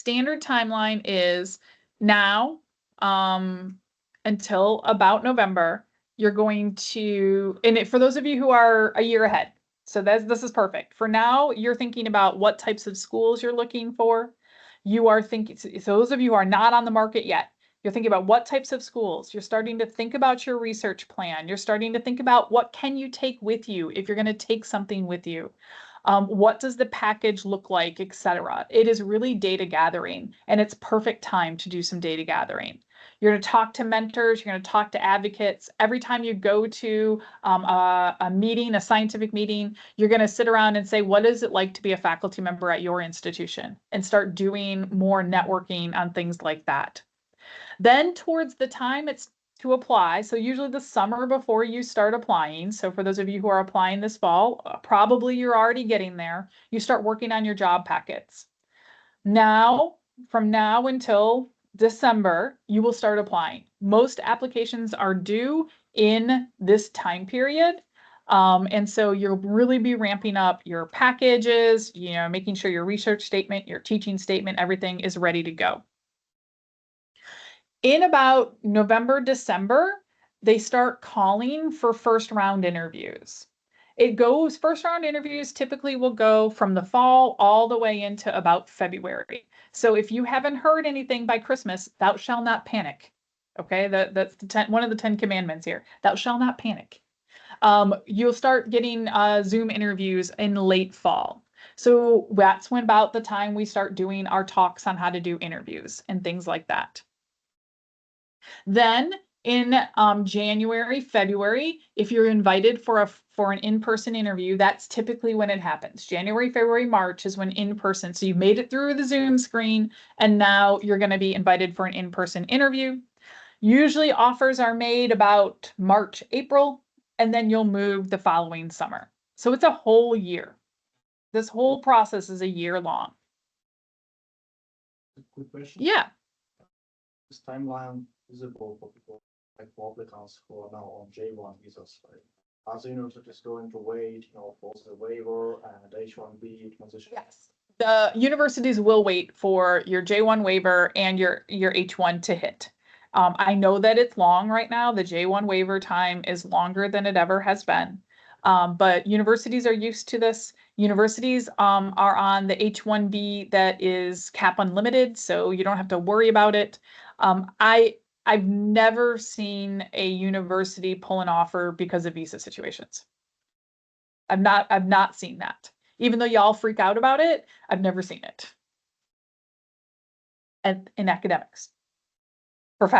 Standard timeline is now, until about November, you're going to, for those of you who are a year ahead, so this is perfect. For now, you're thinking about what types of schools you're looking for. You are thinking, so those of you who are not on the market yet, you're thinking about what types of schools. You're starting to think about your research plan. You're starting to think about what can you take with you if you're going to take something with you. What does the package look like, etc. It is really data gathering, and it's perfect time to do some data gathering. You're going to talk to mentors, you're going to talk to advocates. Every time you go to a meeting, a scientific meeting, you're going to sit around and say, what is it like to be a faculty member at your institution? And start doing more networking on things like that. Then towards the time it's to apply, so usually the summer before you start applying, so for those of you who are applying this fall, probably you're already getting there, you start working on your job packets. Now, from now until December, you will start applying. Most applications are due in this time period. And so you'll really be ramping up your packages, making sure your research statement, your teaching statement, everything is ready to go. In about November, December, they start calling for first round interviews. First round interviews typically will go from the fall all the way into about February. So if you haven't heard anything by Christmas, thou shalt not panic. Okay, that's one of the 10 commandments here. Thou shalt not panic. You'll start getting Zoom interviews in late fall. So that's when about the time we start doing our talks on how to do interviews and things like that. Then in January, February, if you're invited for an in-person interview, that's typically when it happens. January, February, March is when in-person. So you made it through the Zoom screen, and now you're going to be invited for an in-person interview. Usually offers are made about March, April, and then you'll move the following summer. So it's a whole year. This whole process is a year long. Quick question. Yeah. This timeline visible for people like applicants who are now on J1 visas, right? Are the universities going to wait, for the waiver and H1B transition? Yes. The universities will wait for your J1 waiver and your H1 to hit. I know that it's long right now. The J1 waiver time is longer than it ever has been. But universities are used to this. Universities are on the H1B that is cap unlimited, so you don't have to worry about it. I've never seen a university pull an offer because of visa situations. I've not seen that. Even though y'all freak out about it, I've never seen it. And in academics. For fact.